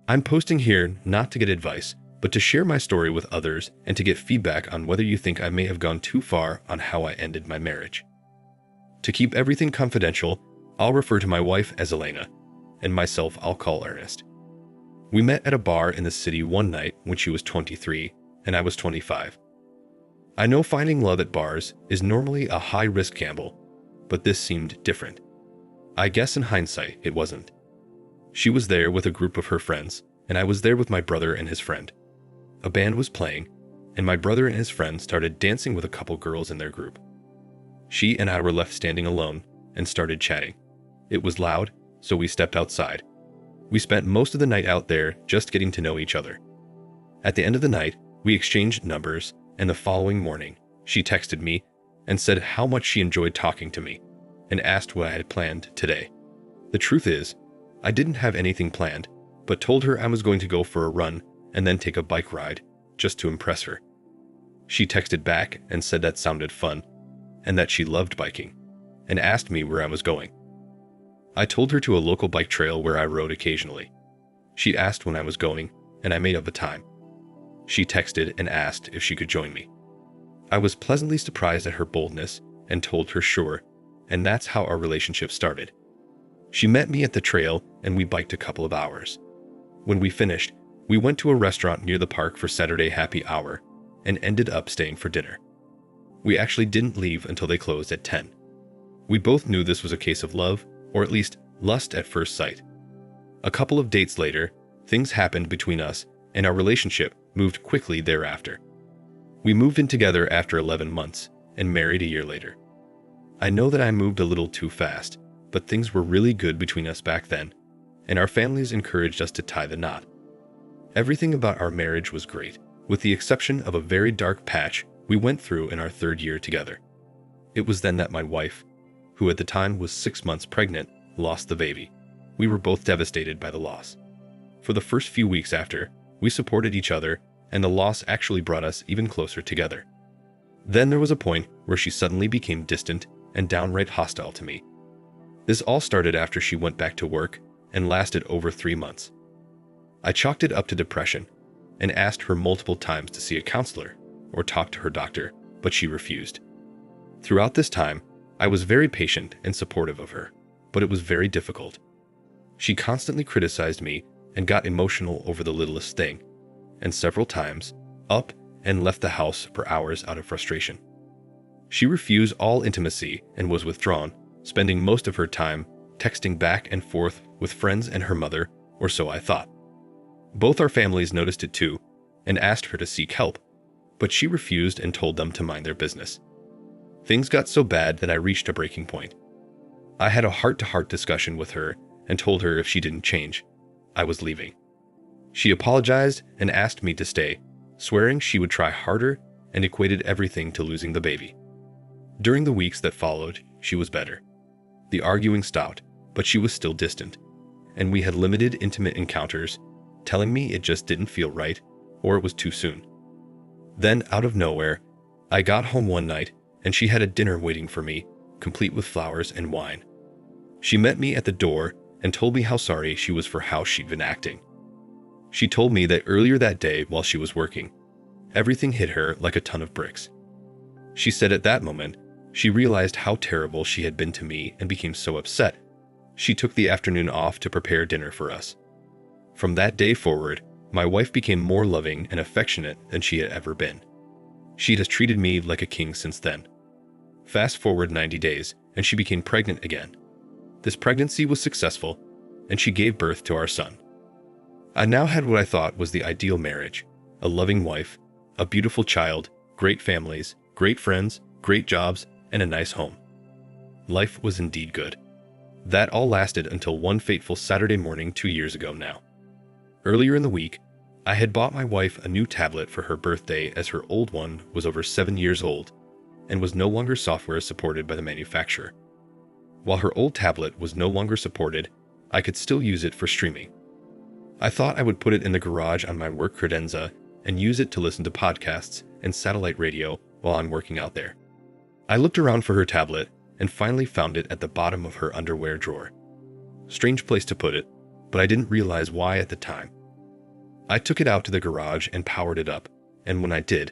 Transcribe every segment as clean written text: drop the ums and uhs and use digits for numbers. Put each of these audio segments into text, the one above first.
I'm posting here not to get advice, but to share my story with others and to get feedback on whether you think I may have gone too far on how I ended my marriage. To keep everything confidential, I'll refer to my wife as Elena, and myself I'll call Ernest. We met at a bar in the city one night when she was 23 and I was 25. I know finding love at bars is normally a high-risk gamble, but this seemed different. I guess in hindsight, it wasn't. She was there with a group of her friends, and I was there with my brother and his friend. A band was playing, and my brother and his friend started dancing with a couple girls in their group. She and I were left standing alone and started chatting. It was loud, so we stepped outside. We spent most of the night out there just getting to know each other. At the end of the night, we exchanged numbers, and the following morning, she texted me and said how much she enjoyed talking to me and asked what I had planned today. The truth is, I didn't have anything planned, but told her I was going to go for a run and then take a bike ride just to impress her. She texted back and said that sounded fun and that she loved biking and asked me where I was going. I told her to a local bike trail where I rode occasionally. She asked when I was going, and I made up a time. She texted and asked if she could join me. I was pleasantly surprised at her boldness and told her sure, and that's how our relationship started. She met me at the trail and we biked a couple of hours. When we finished, we went to a restaurant near the park for Saturday happy hour and ended up staying for dinner. We actually didn't leave until they closed at 10. We both knew this was a case of love, or at least lust at first sight. A couple of dates later, things happened between us and our relationship moved quickly thereafter. We moved in together after 11 months and married a year later. I know that I moved a little too fast, but things were really good between us back then, and our families encouraged us to tie the knot. Everything about our marriage was great, with the exception of a very dark patch we went through in our third year together. It was then that my wife, who at the time was 6 months pregnant, lost the baby. We were both devastated by the loss. For the first few weeks after, we supported each other, and the loss actually brought us even closer together. Then there was a point where she suddenly became distant and downright hostile to me. This all started after she went back to work and lasted over 3 months. I chalked it up to depression and asked her multiple times to see a counselor or talk to her doctor, but she refused. Throughout this time, I was very patient and supportive of her, but it was very difficult. She constantly criticized me and got emotional over the littlest thing, and several times up and left the house for hours out of frustration. She refused all intimacy and was withdrawn, spending most of her time texting back and forth with friends and her mother, or so I thought. Both our families noticed it too and asked her to seek help, but she refused and told them to mind their business. Things got so bad that I reached a breaking point. I had a heart-to-heart discussion with her and told her if she didn't change, I was leaving. She apologized and asked me to stay, swearing she would try harder, and equated everything to losing the baby. During the weeks that followed, she was better. The arguing stopped, but she was still distant, and we had limited intimate encounters, telling me it just didn't feel right or it was too soon. Then, out of nowhere, I got home one night and she had a dinner waiting for me, complete with flowers and wine. She met me at the door and told me how sorry she was for how she'd been acting. She told me that earlier that day while she was working, everything hit her like a ton of bricks. She said at that moment, she realized how terrible she had been to me and became so upset. She took the afternoon off to prepare dinner for us. From that day forward, my wife became more loving and affectionate than she had ever been. She has treated me like a king since then. Fast forward 90 days, and she became pregnant again. This pregnancy was successful, and she gave birth to our son. I now had what I thought was the ideal marriage: a loving wife, a beautiful child, great families, great friends, great jobs, and a nice home. Life was indeed good. That all lasted until one fateful Saturday morning 2 years ago now. Earlier in the week, I had bought my wife a new tablet for her birthday as her old one was over 7 years old and was no longer software supported by the manufacturer. While her old tablet was no longer supported, I could still use it for streaming. I thought I would put it in the garage on my work credenza and use it to listen to podcasts and satellite radio while I'm working out there. I looked around for her tablet and finally found it at the bottom of her underwear drawer. Strange place to put it, but I didn't realize why at the time. I took it out to the garage and powered it up, and when I did,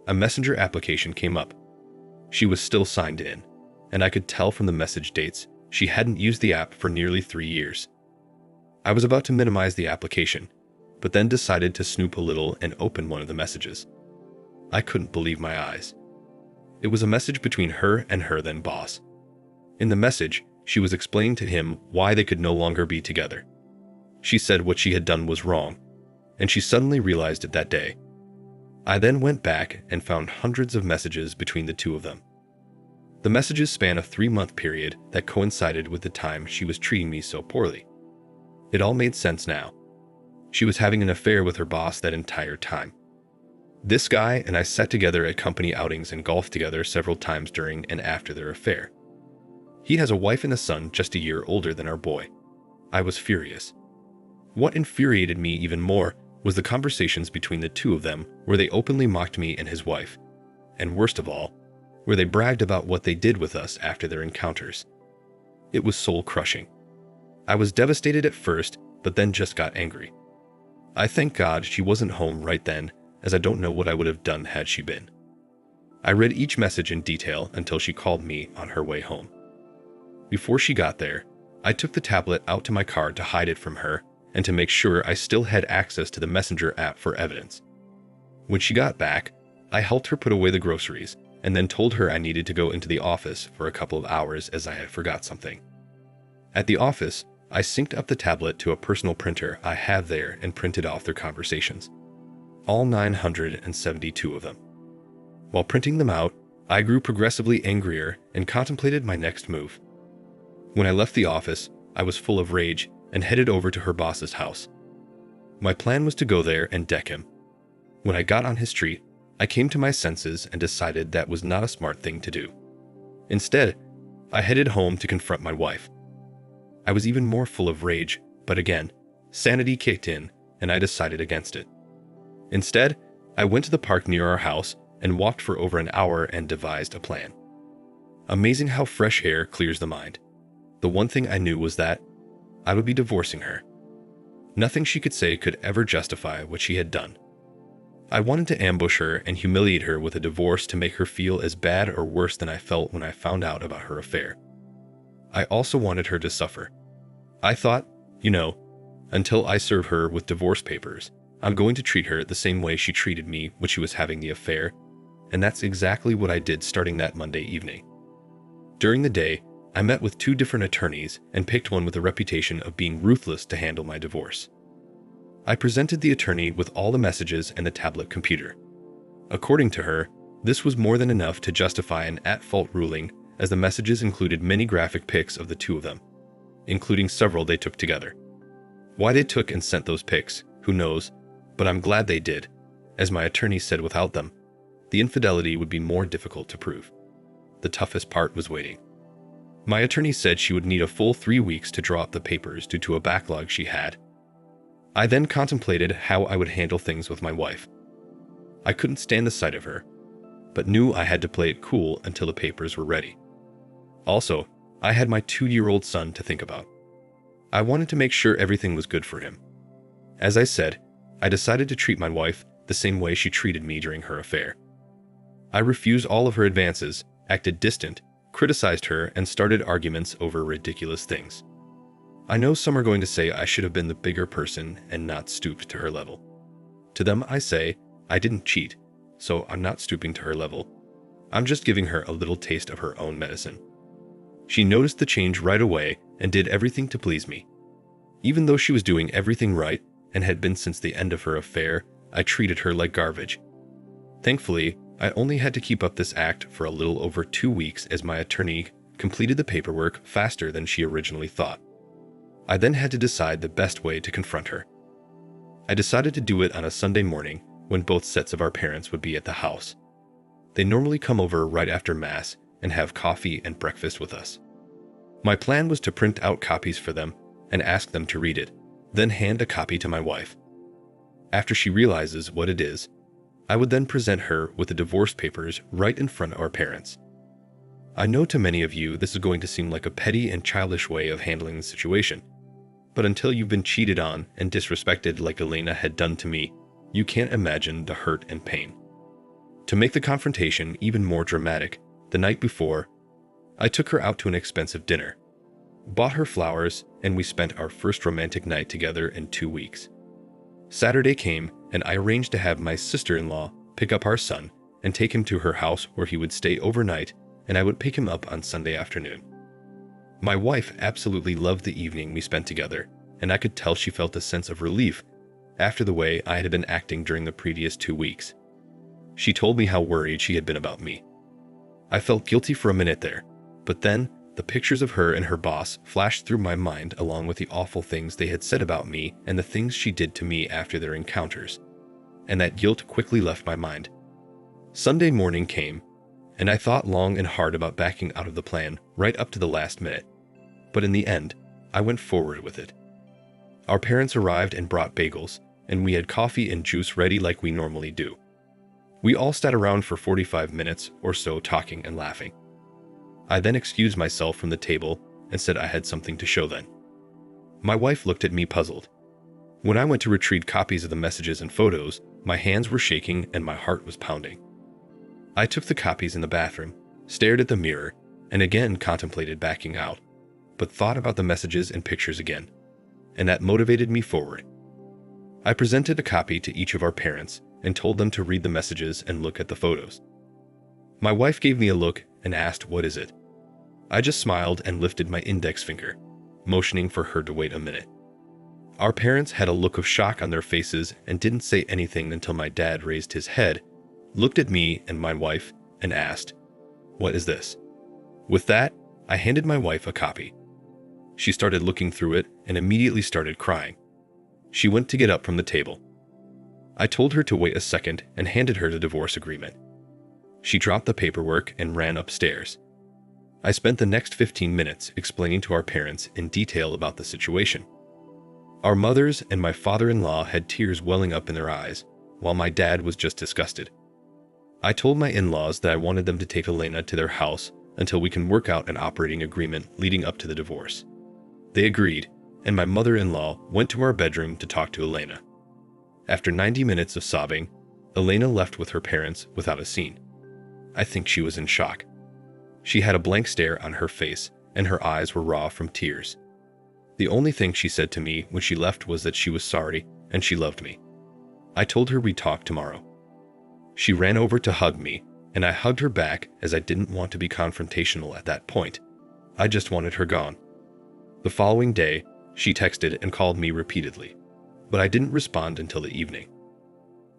a Messenger application came up. She was still signed in, and I could tell from the message dates she hadn't used the app for nearly 3 years. I was about to minimize the application, but then decided to snoop a little and open one of the messages. I couldn't believe my eyes. It was a message between her and her then boss. In the message, she was explaining to him why they could no longer be together. She said what she had done was wrong, and she suddenly realized it that day. I then went back and found hundreds of messages between the two of them. The messages span a 3-month period that coincided with the time she was treating me so poorly. It all made sense now. She was having an affair with her boss that entire time. This guy and I sat together at company outings and golfed together several times during and after their affair. He has a wife and a son just a year older than our boy. I was furious. What infuriated me even more was the conversations between the two of them where they openly mocked me and his wife, and worst of all, where they bragged about what they did with us after their encounters. It was soul-crushing. I was devastated at first, but then just got angry. I thank God she wasn't home right then, as I don't know what I would have done had she been. I read each message in detail until she called me on her way home. Before she got there, I took the tablet out to my car to hide it from her and to make sure I still had access to the Messenger app for evidence. When she got back, I helped her put away the groceries and then told her I needed to go into the office for a couple of hours as I had forgot something. At the office, I synced up the tablet to a personal printer I have there and printed off their conversations. All 972 of them. While printing them out, I grew progressively angrier and contemplated my next move. When I left the office, I was full of rage and headed over to her boss's house. My plan was to go there and deck him. When I got on his street, I came to my senses and decided that was not a smart thing to do. Instead, I headed home to confront my wife. I was even more full of rage, but again, sanity kicked in and I decided against it. Instead, I went to the park near our house and walked for over an hour and devised a plan. Amazing how fresh air clears the mind. The one thing I knew was that I would be divorcing her. Nothing she could say could ever justify what she had done. I wanted to ambush her and humiliate her with a divorce to make her feel as bad or worse than I felt when I found out about her affair. I also wanted her to suffer. I thought, until I serve her with divorce papers, I'm going to treat her the same way she treated me when she was having the affair, and that's exactly what I did starting that Monday evening. During the day, I met with 2 different attorneys and picked one with a reputation of being ruthless to handle my divorce. I presented the attorney with all the messages and the tablet computer. According to her, this was more than enough to justify an at-fault ruling, as the messages included many graphic pics of the two of them, including several they took together. Why they took and sent those pics, who knows, but I'm glad they did. As my attorney said, without them, the infidelity would be more difficult to prove. The toughest part was waiting. My attorney said she would need a full 3 weeks to draw up the papers due to a backlog she had. I then contemplated how I would handle things with my wife. I couldn't stand the sight of her, but knew I had to play it cool until the papers were ready. Also, I had my 2-year-old son to think about. I wanted to make sure everything was good for him. As I said, I decided to treat my wife the same way she treated me during her affair. I refused all of her advances, acted distant, criticized her, and started arguments over ridiculous things. I know some are going to say I should have been the bigger person and not stooped to her level. To them I say, I didn't cheat, so I'm not stooping to her level. I'm just giving her a little taste of her own medicine. She noticed the change right away and did everything to please me. Even though she was doing everything right and had been since the end of her affair, I treated her like garbage. Thankfully, I only had to keep up this act for a little over 2 weeks as my attorney completed the paperwork faster than she originally thought. I then had to decide the best way to confront her. I decided to do it on a Sunday morning when both sets of our parents would be at the house. They normally come over right after Mass and have coffee and breakfast with us. My plan was to print out copies for them and ask them to read it, then hand a copy to my wife. After she realizes what it is, I would then present her with the divorce papers right in front of our parents. I know to many of you this is going to seem like a petty and childish way of handling the situation, But until you've been cheated on and disrespected like Elena had done to me, you can't imagine the hurt and pain. To make the confrontation even more dramatic, the night before, I took her out to an expensive dinner, bought her flowers, and we spent our first romantic night together in 2 weeks. Saturday came, and I arranged to have my sister-in-law pick up our son and take him to her house where he would stay overnight, and I would pick him up on Sunday afternoon. My wife absolutely loved the evening we spent together, and I could tell she felt a sense of relief after the way I had been acting during the previous 2 weeks. She told me how worried she had been about me. I felt guilty for a minute there, but then the pictures of her and her boss flashed through my mind along with the awful things they had said about me and the things she did to me after their encounters, and that guilt quickly left my mind. Sunday morning came, and I thought long and hard about backing out of the plan right up to the last minute, but in the end, I went forward with it. Our parents arrived and brought bagels, and we had coffee and juice ready like we normally do. We all sat around for 45 minutes or so talking and laughing. I then excused myself from the table and said I had something to show them. My wife looked at me puzzled. When I went to retrieve copies of the messages and photos, my hands were shaking and my heart was pounding. I took the copies in the bathroom, stared at the mirror, and again contemplated backing out, but thought about the messages and pictures again, and that motivated me forward. I presented a copy to each of our parents and told them to read the messages and look at the photos. My wife gave me a look and asked, "What is it?" I just smiled and lifted my index finger, motioning for her to wait a minute. Our parents had a look of shock on their faces and didn't say anything until my dad raised his head, looked at me and my wife, and asked, "What is this?" With that, I handed my wife a copy. She started looking through it and immediately started crying. She went to get up from the table. I told her to wait a second and handed her the divorce agreement. She dropped the paperwork and ran upstairs. I spent the next 15 minutes explaining to our parents in detail about the situation. Our mothers and my father-in-law had tears welling up in their eyes, while my dad was just disgusted. I told my in-laws that I wanted them to take Elena to their house until we can work out an operating agreement leading up to the divorce. They agreed, and my mother-in-law went to our bedroom to talk to Elena. After 90 minutes of sobbing, Elena left with her parents without a scene. I think she was in shock. She had a blank stare on her face, and her eyes were raw from tears. The only thing she said to me when she left was that she was sorry and she loved me. I told her we'd talk tomorrow. She ran over to hug me, and I hugged her back as I didn't want to be confrontational at that point. I just wanted her gone. The following day, she texted and called me repeatedly, but I didn't respond until the evening.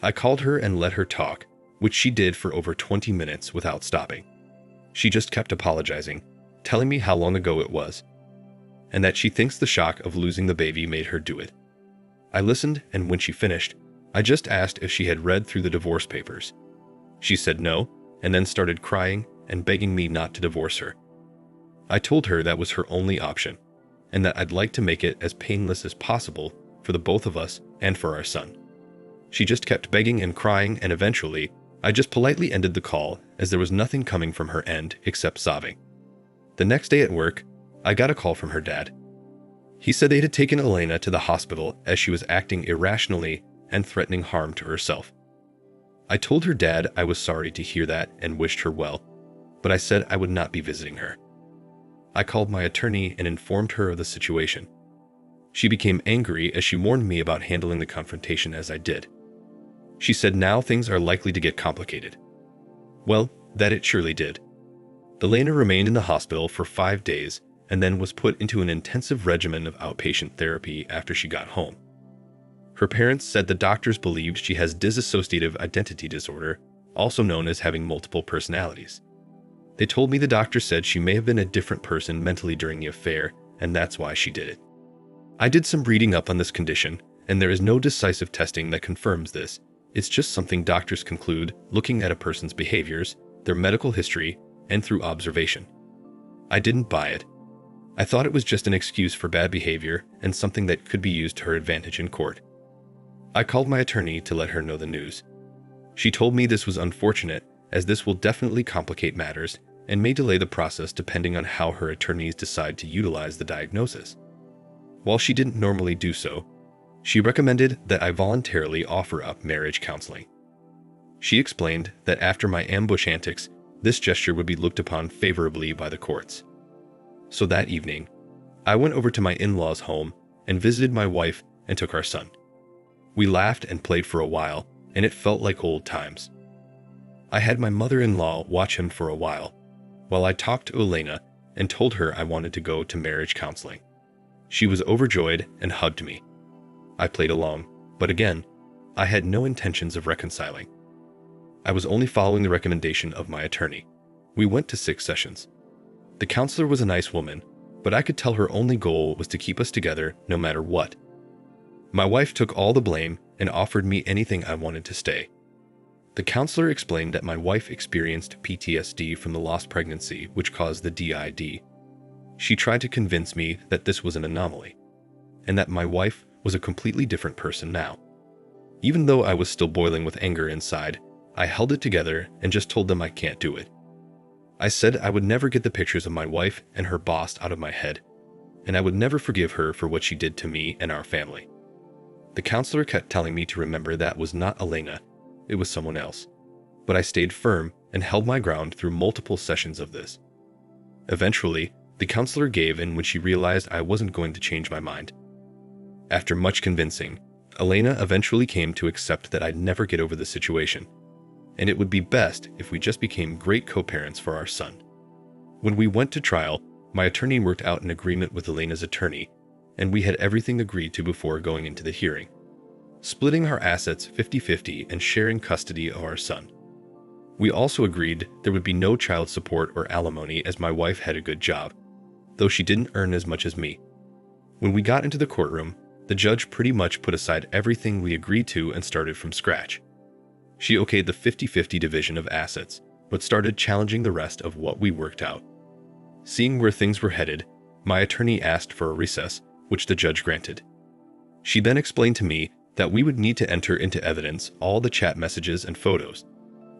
I called her and let her talk, which she did for over 20 minutes without stopping. She just kept apologizing, telling me how long ago it was, and that she thinks the shock of losing the baby made her do it. I listened, and when she finished, I just asked if she had read through the divorce papers. She said no, and then started crying and begging me not to divorce her. I told her that was her only option, and that I'd like to make it as painless as possible for the both of us and for our son. She just kept begging and crying, and eventually, I just politely ended the call as there was nothing coming from her end except sobbing. The next day at work, I got a call from her dad. He said they had taken Elena to the hospital as she was acting irrationally and threatening harm to herself. I told her dad I was sorry to hear that and wished her well, but I said I would not be visiting her. I called my attorney and informed her of the situation. She became angry as she warned me about handling the confrontation as I did. She said now things are likely to get complicated. Well, that it surely did. Elena remained in the hospital for 5 days and then was put into an intensive regimen of outpatient therapy after she got home. Her parents said the doctors believed she has dissociative identity disorder, also known as having multiple personalities. They told me the doctor said she may have been a different person mentally during the affair, and that's why she did it. I did some reading up on this condition, and there is no decisive testing that confirms this. It's just something doctors conclude looking at a person's behaviors, their medical history, and through observation. I didn't buy it. I thought it was just an excuse for bad behavior and something that could be used to her advantage in court. I called my attorney to let her know the news. She told me this was unfortunate, as this will definitely complicate matters and may delay the process depending on how her attorneys decide to utilize the diagnosis. While she didn't normally do so, she recommended that I voluntarily offer up marriage counseling. She explained that after my ambush antics, this gesture would be looked upon favorably by the courts. So that evening, I went over to my in-laws' home and visited my wife and took our son. We laughed and played for a while, and it felt like old times. I had my mother-in-law watch him for a while I talked to Elena and told her I wanted to go to marriage counseling. She was overjoyed and hugged me. I played along, but again, I had no intentions of reconciling. I was only following the recommendation of my attorney. We went to 6 sessions. The counselor was a nice woman, but I could tell her only goal was to keep us together no matter what. My wife took all the blame and offered me anything I wanted to stay. The counselor explained that my wife experienced PTSD from the lost pregnancy, which caused the DID. She tried to convince me that this was an anomaly, and that my wife was a completely different person now. Even though I was still boiling with anger inside, I held it together and just told them I can't do it. I said I would never get the pictures of my wife and her boss out of my head, and I would never forgive her for what she did to me and our family. The counselor kept telling me to remember that was not Elena, it was someone else. But I stayed firm and held my ground through multiple sessions of this. Eventually, the counselor gave in when she realized I wasn't going to change my mind. After much convincing, Elena eventually came to accept that I'd never get over the situation, and it would be best if we just became great co-parents for our son. When we went to trial, my attorney worked out an agreement with Elena's attorney, and we had everything agreed to before going into the hearing, splitting our assets 50-50 and sharing custody of our son. We also agreed there would be no child support or alimony as my wife had a good job, though she didn't earn as much as me. When we got into the courtroom, the judge pretty much put aside everything we agreed to and started from scratch. She okayed the 50-50 division of assets, but started challenging the rest of what we worked out. Seeing where things were headed, my attorney asked for a recess, which the judge granted. She then explained to me that we would need to enter into evidence all the chat messages and photos,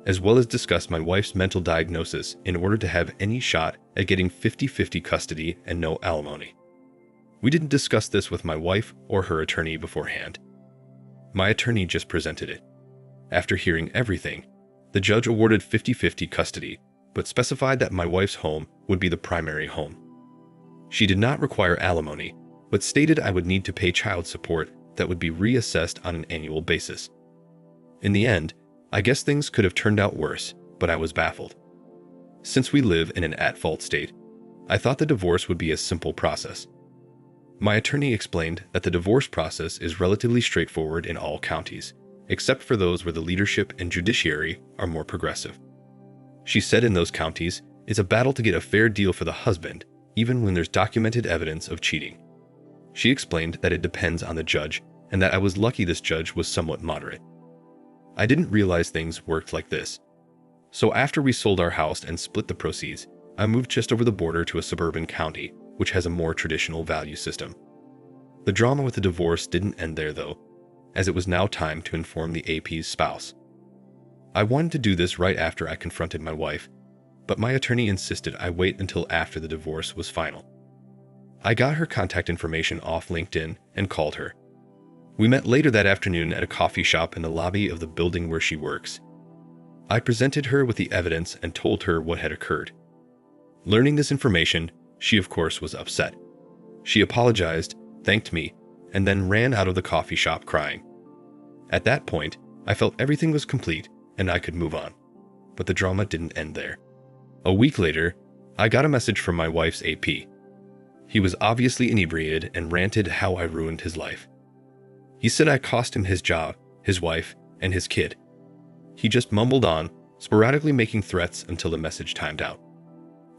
as well as discuss my wife's mental diagnosis in order to have any shot at getting 50-50 custody and no alimony. We didn't discuss this with my wife or her attorney beforehand. My attorney just presented it. After hearing everything, the judge awarded 50-50 custody, but specified that my wife's home would be the primary home. She did not require alimony, but stated I would need to pay child support that would be reassessed on an annual basis. In the end, I guess things could have turned out worse, but I was baffled. Since we live in an at-fault state, I thought the divorce would be a simple process. My attorney explained that the divorce process is relatively straightforward in all counties, except for those where the leadership and judiciary are more progressive. She said in those counties, it's a battle to get a fair deal for the husband, even when there's documented evidence of cheating. She explained that it depends on the judge, and that I was lucky this judge was somewhat moderate. I didn't realize things worked like this. So after we sold our house and split the proceeds, I moved just over the border to a suburban county, which has a more traditional value system. The drama with the divorce didn't end there though, as it was now time to inform the AP's spouse. I wanted to do this right after I confronted my wife, but my attorney insisted I wait until after the divorce was final. I got her contact information off LinkedIn and called her. We met later that afternoon at a coffee shop in the lobby of the building where she works. I presented her with the evidence and told her what had occurred. Learning this information, she of course was upset. She apologized, thanked me, and then ran out of the coffee shop crying. At that point, I felt everything was complete and I could move on. But the drama didn't end there. A week later, I got a message from my wife's AP. He was obviously inebriated and ranted how I ruined his life. He said I cost him his job, his wife, and his kid. He just mumbled on, sporadically making threats until the message timed out.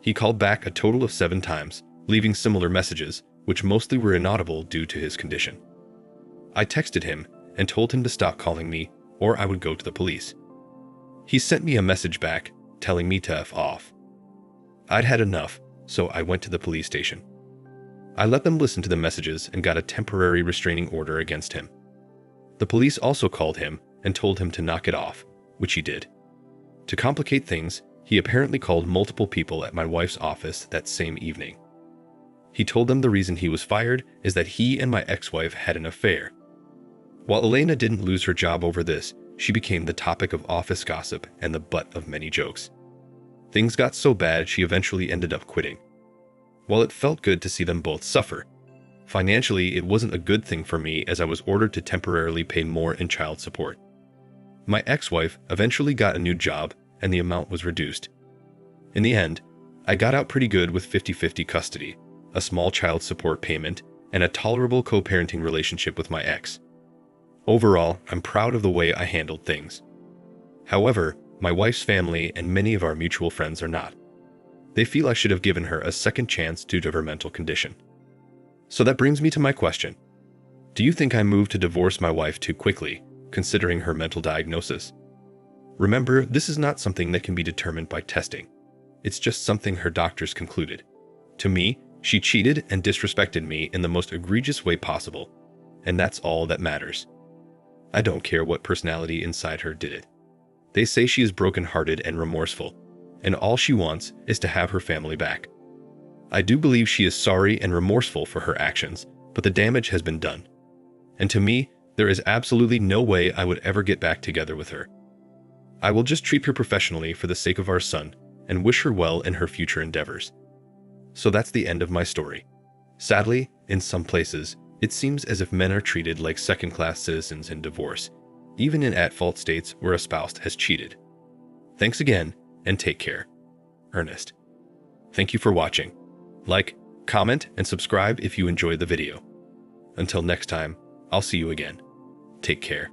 He called back a total of 7 times, leaving similar messages, which mostly were inaudible due to his condition. I texted him and told him to stop calling me, or I would go to the police. He sent me a message back, telling me to F off. I'd had enough, so I went to the police station. I let them listen to the messages and got a temporary restraining order against him. The police also called him and told him to knock it off, which he did. To complicate things, he apparently called multiple people at my wife's office that same evening. He told them the reason he was fired is that he and my ex-wife had an affair. While Elena didn't lose her job over this, she became the topic of office gossip and the butt of many jokes. Things got so bad she eventually ended up quitting. While it felt good to see them both suffer, financially it wasn't a good thing for me as I was ordered to temporarily pay more in child support. My ex-wife eventually got a new job and the amount was reduced. In the end, I got out pretty good with 50-50 custody, a small child support payment, and a tolerable co-parenting relationship with my ex. Overall, I'm proud of the way I handled things. However, my wife's family and many of our mutual friends are not. They feel I should have given her a second chance due to her mental condition. So that brings me to my question. Do you think I moved to divorce my wife too quickly, considering her mental diagnosis? Remember, this is not something that can be determined by testing. It's just something her doctors concluded. To me, she cheated and disrespected me in the most egregious way possible, and that's all that matters. I don't care what personality inside her did it. They say she is broken-hearted and remorseful, and all she wants is to have her family back. I do believe she is sorry and remorseful for her actions, but the damage has been done. And to me, there is absolutely no way I would ever get back together with her. I will just treat her professionally for the sake of our son and wish her well in her future endeavors. So that's the end of my story. Sadly, in some places, it seems as if men are treated like second-class citizens in divorce, even in at-fault states where a spouse has cheated. Thanks again, and take care. Ernest. Thank you for watching. Like, comment, and subscribe if you enjoyed the video. Until next time, I'll see you again. Take care.